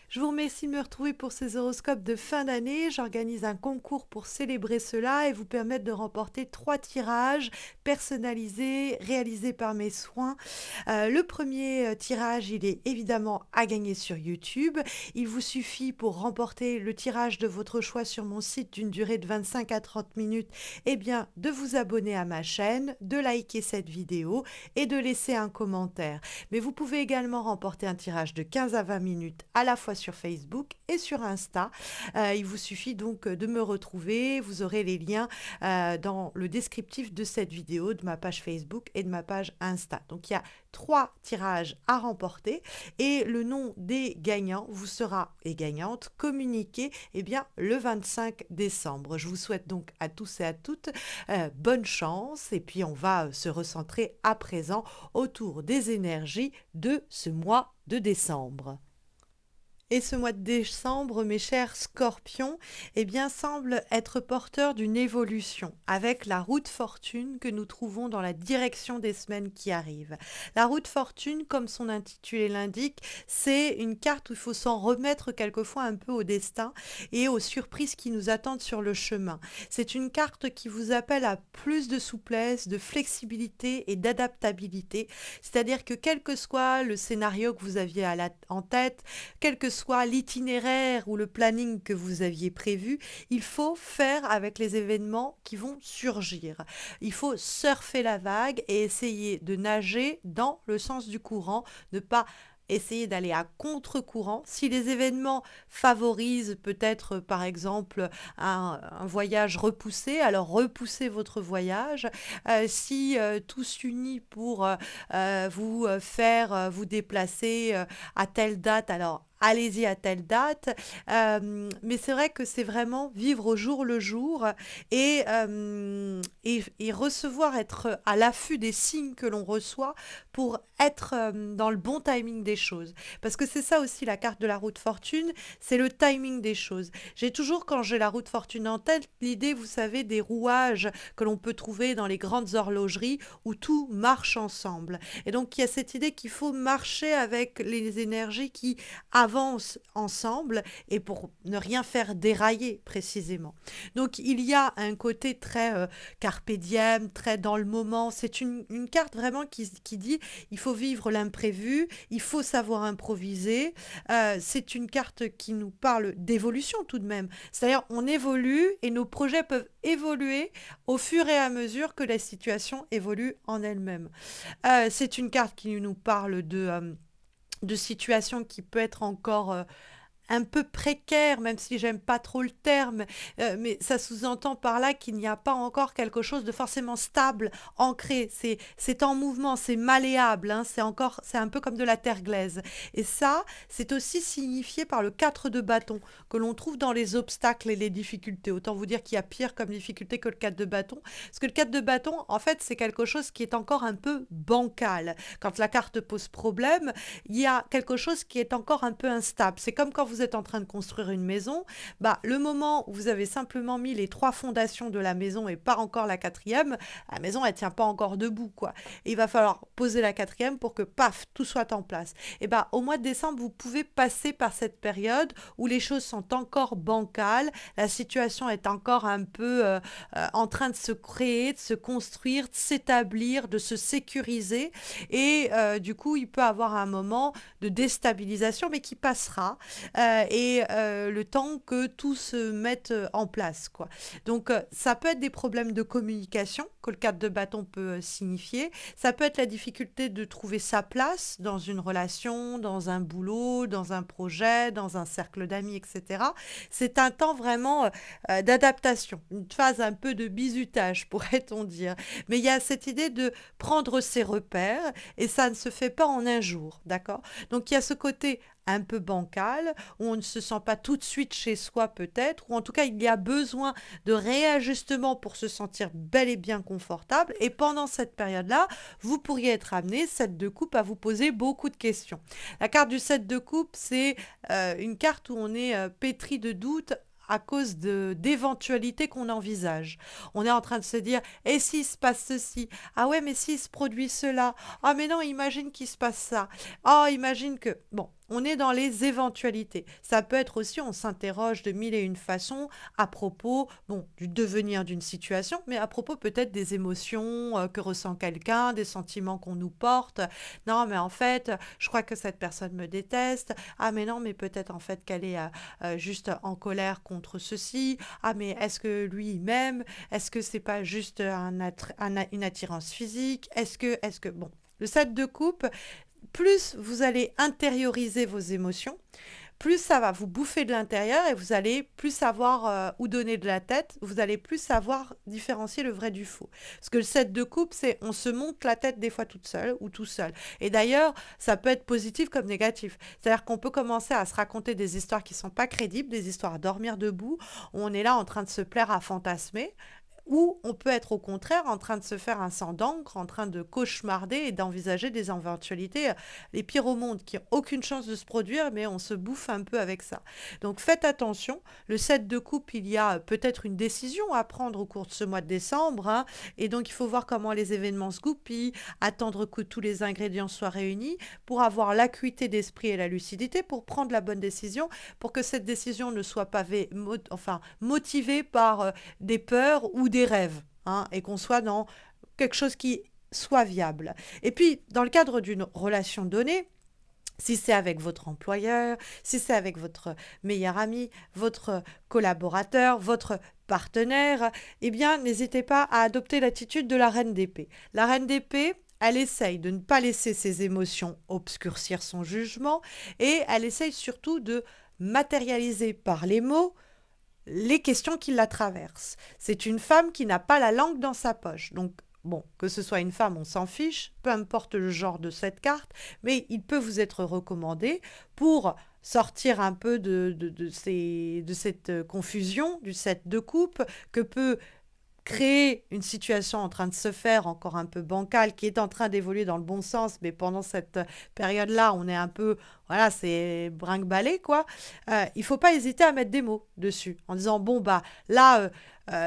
Je vous remercie de me retrouver pour ces horoscopes de fin d'année. J'organise un concours pour célébrer cela et vous permettre de remporter 3 tirages personnalisés réalisés par mes soins. Le premier tirage, il est évidemment à gagner sur YouTube. Il vous suffit pour remporter le tirage de votre choix sur mon site d'une durée de 25 à 30 minutes, eh bien, de vous abonner à ma chaîne, de liker cette vidéo et de laisser un commentaire. Mais vous pouvez également remporter un tirage de 15 à 20 minutes à la fois sur Facebook et sur Insta. Il vous suffit donc de me retrouver. Vous aurez les liens dans le descriptif de cette vidéo, de ma page Facebook et de ma page Insta. Donc il y a 3 tirages à remporter et le nom des gagnants vous sera, et gagnantes, communiqué le 25 décembre. Je vous souhaite donc à tous et à toutes bonne chance et puis on va se recentrer à présent autour des énergies de ce mois de décembre. Et ce mois de décembre, mes chers scorpions, semble être porteur d'une évolution avec la roue fortune que nous trouvons dans la direction des semaines qui arrivent. La roue de fortune, comme son intitulé l'indique, c'est une carte où il faut s'en remettre quelquefois un peu au destin et aux surprises qui nous attendent sur le chemin. C'est une carte qui vous appelle à plus de souplesse, de flexibilité et d'adaptabilité, c'est-à-dire que quel que soit le scénario que vous aviez en tête, quel que soit l'itinéraire ou le planning que vous aviez prévu, il faut faire avec les événements qui vont surgir. Il faut surfer la vague et essayer de nager dans le sens du courant, ne pas essayer d'aller à contre-courant. Si les événements favorisent peut-être par exemple un voyage repoussé, alors repoussez votre voyage. Si tout s'unit pour vous faire vous déplacer à telle date, alors allez-y à telle date. Mais c'est vrai que c'est vraiment vivre au jour le jour et recevoir, être à l'affût des signes que l'on reçoit pour être dans le bon timing des choses. Parce que c'est ça aussi la carte de la roue de fortune, c'est le timing des choses. J'ai toujours, quand j'ai la roue de fortune en tête, l'idée, vous savez, des rouages que l'on peut trouver dans les grandes horlogeries où tout marche ensemble. Et donc, il y a cette idée qu'il faut marcher avec les énergies qui avancent ensemble et pour ne rien faire dérailler précisément. Donc il y a un côté très carpe diem, très dans le moment. C'est une carte vraiment qui dit il faut vivre l'imprévu, il faut savoir improviser. C'est une carte qui nous parle d'évolution tout de même. C'est-à-dire on évolue et nos projets peuvent évoluer au fur et à mesure que la situation évolue en elle-même. C'est une carte qui nous parle de situation qui peut être encore un peu précaire, même si j'aime pas trop le terme, mais ça sous-entend par là qu'il n'y a pas encore quelque chose de forcément stable, ancré. C'est en mouvement, c'est malléable, hein, c'est un peu comme de la terre glaise. Et ça, c'est aussi signifié par le 4 de bâton que l'on trouve dans les obstacles et les difficultés. Autant vous dire qu'il y a pire comme difficulté que le 4 de bâton, parce que le 4 de bâton, en fait, c'est quelque chose qui est encore un peu bancal. Quand la carte pose problème, il y a quelque chose qui est encore un peu instable. C'est comme quand vous êtes en train de construire une maison, bah, le moment où vous avez simplement mis les 3 fondations de la maison et pas encore la quatrième, la maison, elle tient pas encore debout, quoi. Et il va falloir poser la quatrième pour que, paf, tout soit en place. Et bah, au mois de décembre, vous pouvez passer par cette période où les choses sont encore bancales, la situation est encore un peu en train de se créer, de se construire, de s'établir, de se sécuriser. Et du coup, il peut avoir un moment de déstabilisation, mais qui passera le temps que tout se mette en place, quoi. Donc, ça peut être des problèmes de communication que le 4 de bâton peut signifier. Ça peut être la difficulté de trouver sa place dans une relation, dans un boulot, dans un projet, dans un cercle d'amis, etc. C'est un temps vraiment d'adaptation, une phase un peu de bizutage, pourrait-on dire. Mais il y a cette idée de prendre ses repères et ça ne se fait pas en un jour, d'accord? Donc il y a ce côté un peu bancal, où on ne se sent pas tout de suite chez soi peut-être, ou en tout cas il y a besoin de réajustement pour se sentir bel et bien confortable. Et pendant cette période-là, vous pourriez être amené, 7 de coupe, à vous poser beaucoup de questions. La carte du 7 de coupe, c'est une carte où on est pétri de doutes à cause d'éventualités qu'on envisage. On est en train de se dire, et s'il se passe ceci? Ah ouais, mais s'il se produit cela? Ah mais non, imagine qu'il se passe ça. Ah, imagine que... Bon, on est dans les éventualités. Ça peut être aussi, on s'interroge de mille et une façons à propos, bon, du devenir d'une situation, mais à propos peut-être des émotions que ressent quelqu'un, des sentiments qu'on nous porte. Non, mais en fait, je crois que cette personne me déteste. Ah, mais non, mais peut-être en fait qu'elle est juste en colère contre ceci. Ah, mais est-ce que lui, il m'aime? Est-ce que c'est pas juste une attirance physique? Bon, le set de coupe, plus vous allez intérioriser vos émotions, plus ça va vous bouffer de l'intérieur et vous allez plus savoir où donner de la tête, vous allez plus savoir différencier le vrai du faux. Parce que le set de coupe, c'est on se monte la tête des fois toute seule ou tout seul. Et d'ailleurs, ça peut être positif comme négatif. C'est-à-dire qu'on peut commencer à se raconter des histoires qui sont pas crédibles, des histoires à dormir debout, où on est là en train de se plaire à fantasmer. Ou on peut être au contraire en train de se faire un sang d'encre, en train de cauchemarder et d'envisager des éventualités les pires au monde qui n'ont aucune chance de se produire, mais on se bouffe un peu avec ça. Donc faites attention. Le set de coupe, il y a peut-être une décision à prendre au cours de ce mois de décembre, hein, et donc il faut voir comment les événements se goupillent, attendre que tous les ingrédients soient réunis pour avoir l'acuité d'esprit et la lucidité pour prendre la bonne décision, pour que cette décision ne soit pas motivée par des peurs ou des rêves, hein, et qu'on soit dans quelque chose qui soit viable. Et puis, dans le cadre d'une relation donnée, si c'est avec votre employeur, si c'est avec votre meilleur ami, votre collaborateur, votre partenaire, eh bien, n'hésitez pas à adopter l'attitude de la reine d'épée. La reine d'épée, elle essaye de ne pas laisser ses émotions obscurcir son jugement et elle essaye surtout de matérialiser par les mots les questions qui la traversent. C'est une femme qui n'a pas la langue dans sa poche. Donc, bon, que ce soit une femme, on s'en fiche, peu importe le genre de cette carte, mais il peut vous être recommandé pour sortir un peu de cette confusion, du set de coupe que peut créer une situation en train de se faire encore un peu bancale, qui est en train d'évoluer dans le bon sens, mais pendant cette période-là, on est un peu, voilà, c'est brinque-ballé, quoi. Il faut pas hésiter à mettre des mots dessus, en disant, bon, bah, là,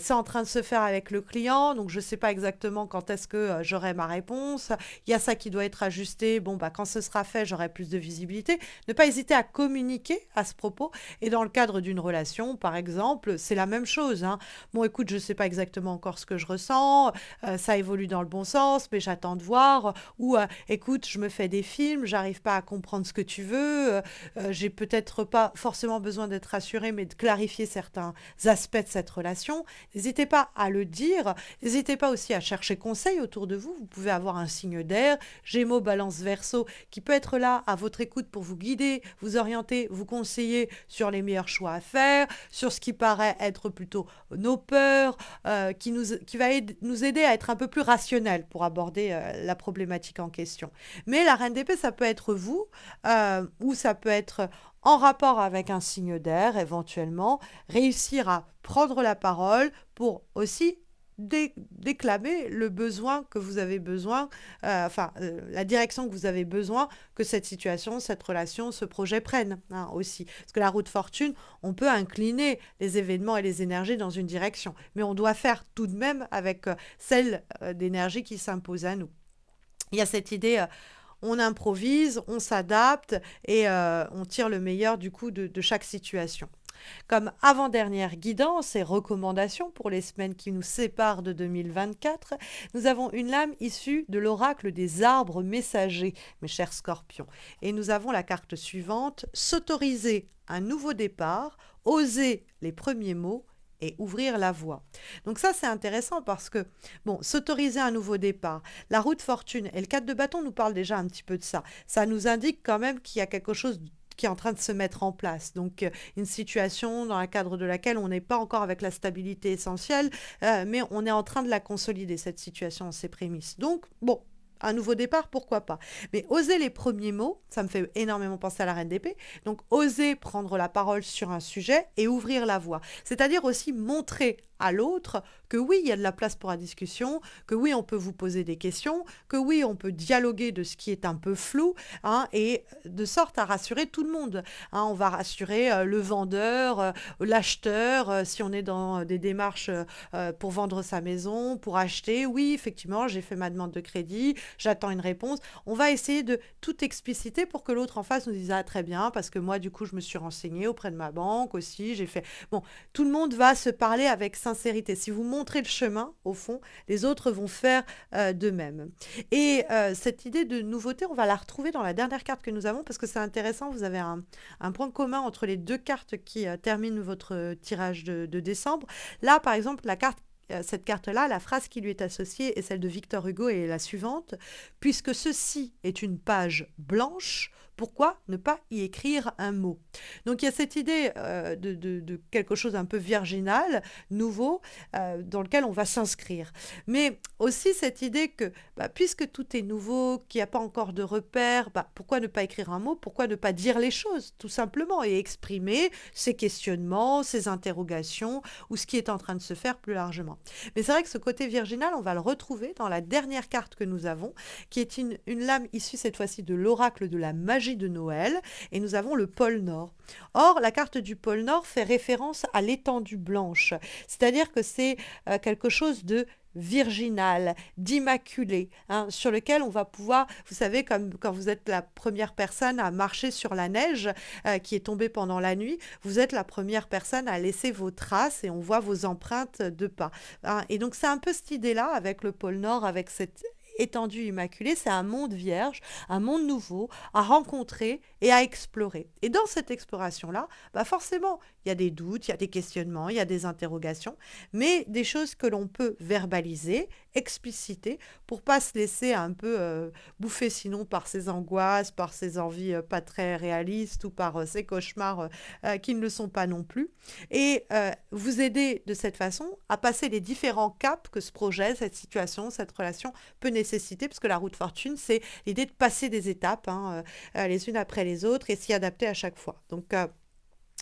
c'est en train de se faire avec le client, donc je sais pas exactement quand est-ce que j'aurai ma réponse. Il y a ça qui doit être ajusté. Bon, bah, quand ce sera fait, j'aurai plus de visibilité. Ne pas hésiter à communiquer à ce propos. Et dans le cadre d'une relation, par exemple, c'est la même chose, hein. Bon, écoute, je ne sais pas exactement encore ce que je ressens, ça évolue dans le bon sens, mais j'attends de voir. Ou, écoute, je me fais des films, j'arrive pas à comprendre ce que tu veux, j'ai peut-être pas forcément besoin d'être rassurée, mais de clarifier certains aspects de cette relation. N'hésitez pas à le dire, n'hésitez pas aussi à chercher conseil autour de vous. Vous pouvez avoir un signe d'air, Gémeaux, Balance, Verseau, qui peut être là à votre écoute pour vous guider, vous orienter, vous conseiller sur les meilleurs choix à faire, sur ce qui paraît être plutôt nos peurs, qui va nous aider à être un peu plus rationnel pour aborder la problématique en question. Mais la reine d'épée, ça peut être vous, ou ça peut être en rapport avec un signe d'air, éventuellement, réussir à prendre la parole pour aussi déclamer le besoin que vous avez besoin, la direction que vous avez besoin que cette situation, cette relation, ce projet prenne, hein, aussi. Parce que la roue de fortune, on peut incliner les événements et les énergies dans une direction, mais on doit faire tout de même avec celle d'énergie qui s'impose à nous. Il y a cette idée, on improvise, on s'adapte et on tire le meilleur du coup de chaque situation. Comme avant-dernière guidance et recommandation pour les semaines qui nous séparent de 2024, nous avons une lame issue de l'oracle des arbres messagers, mes chers scorpions. Et nous avons la carte suivante, s'autoriser un nouveau départ, oser les premiers mots et ouvrir la voie. Donc ça, c'est intéressant parce que, bon, s'autoriser un nouveau départ, la roue de fortune et le 4 de bâton nous parlent déjà un petit peu de ça. Ça nous indique quand même qu'il y a quelque chose qui est en train de se mettre en place. Donc, une situation dans le cadre de laquelle on n'est pas encore avec la stabilité essentielle, mais on est en train de la consolider, cette situation, ses prémices. Donc, bon, un nouveau départ, pourquoi pas. Mais oser les premiers mots, ça me fait énormément penser à la reine d'épée. Donc, oser prendre la parole sur un sujet et ouvrir la voie. C'est-à-dire aussi montrer à l'autre que oui, il y a de la place pour la discussion, que oui, on peut vous poser des questions, que oui, on peut dialoguer de ce qui est un peu flou, hein, et de sorte à rassurer tout le monde. Hein. On va rassurer le vendeur, l'acheteur, si on est dans des démarches pour vendre sa maison, pour acheter. Oui, effectivement, j'ai fait ma demande de crédit, j'attends une réponse. On va essayer de tout expliciter pour que l'autre en face nous dise ah très bien, parce que moi du coup je me suis renseignée auprès de ma banque aussi, j'ai fait. Bon, tout le monde va se parler avec sincérité. Si vous montrez le chemin, au fond, les autres vont faire de même. Et cette idée de nouveauté, on va la retrouver dans la dernière carte que nous avons parce que c'est intéressant. Vous avez un point commun entre les deux cartes qui terminent votre tirage de décembre. Là, par exemple, cette carte-là, la phrase qui lui est associée est celle de Victor Hugo et est la suivante. Puisque ceci est une page blanche, pourquoi ne pas y écrire un mot? Donc il y a cette idée de quelque chose un peu virginal, nouveau, dans lequel on va s'inscrire. Mais aussi cette idée que bah, puisque tout est nouveau, qu'il n'y a pas encore de repères, bah, pourquoi ne pas écrire un mot? Pourquoi ne pas dire les choses, tout simplement, et exprimer ses questionnements, ses interrogations, ou ce qui est en train de se faire plus largement. Mais c'est vrai que ce côté virginal, on va le retrouver dans la dernière carte que nous avons, qui est une lame issue cette fois-ci de l'oracle de la magie de Noël, et nous avons le pôle Nord. Or, la carte du pôle Nord fait référence à l'étendue blanche, c'est-à-dire que c'est quelque chose de virginal, d'immaculé, hein, sur lequel on va pouvoir, vous savez, comme quand vous êtes la première personne à marcher sur la neige qui est tombée pendant la nuit, vous êtes la première personne à laisser vos traces et on voit vos empreintes de pas. Hein. Et donc c'est un peu cette idée-là avec le pôle Nord, avec cette étendue immaculée, c'est un monde vierge, un monde nouveau à rencontrer et à explorer. Et dans cette exploration-là, bah forcément, il y a des doutes, il y a des questionnements, il y a des interrogations, mais des choses que l'on peut verbaliser, expliciter, pour pas se laisser un peu bouffer sinon par ses angoisses, par ses envies pas très réalistes ou par ses cauchemars qui ne le sont pas non plus, et vous aider de cette façon à passer les différents caps que ce projet, cette situation, cette relation peut nécessiter, parce que la route fortune, c'est l'idée de passer des étapes, hein, les unes après les autres, et s'y adapter à chaque fois. Donc,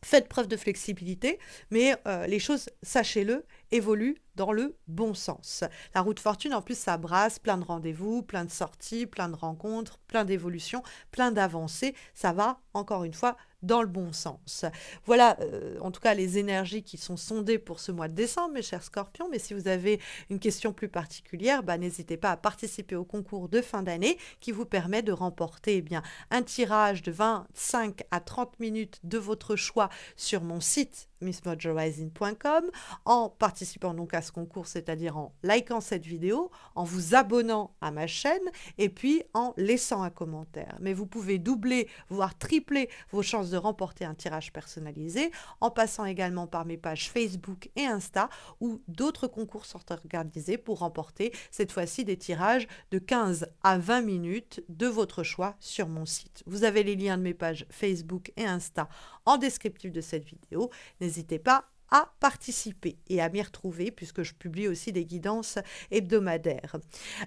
faites preuve de flexibilité, mais les choses, sachez-le, évoluent dans le bon sens. La route fortune, en plus, ça brasse plein de rendez-vous, plein de sorties, plein de rencontres, plein d'évolutions, plein d'avancées. Ça va, encore une fois, dans le bon sens. Voilà, en tout cas, les énergies qui sont sondées pour ce mois de décembre, mes chers scorpions. Mais si vous avez une question plus particulière, bah, n'hésitez pas à participer au concours de fin d'année qui vous permet de remporter bien, un tirage de 25 à 30 minutes de votre choix sur mon site missmojorising.com en participant donc à ce concours, c'est-à-dire en likant cette vidéo, en vous abonnant à ma chaîne et puis en laissant un commentaire. Mais vous pouvez doubler, voire tripler vos chances de remporter un tirage personnalisé en passant également par mes pages Facebook et Insta où d'autres concours sont organisés pour remporter cette fois-ci des tirages de 15 à 20 minutes de votre choix sur mon site. Vous avez les liens de mes pages Facebook et Insta en descriptif de cette vidéo. N'hésitez pas à participer et à m'y retrouver puisque je publie aussi des guidances hebdomadaires.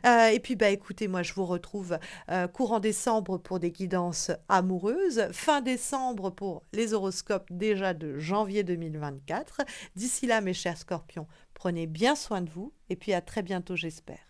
Et puis bah écoutez, moi je vous retrouve courant décembre pour des guidances amoureuses, fin décembre pour les horoscopes déjà de janvier 2024. D'ici là mes chers scorpions, prenez bien soin de vous et puis à très bientôt j'espère.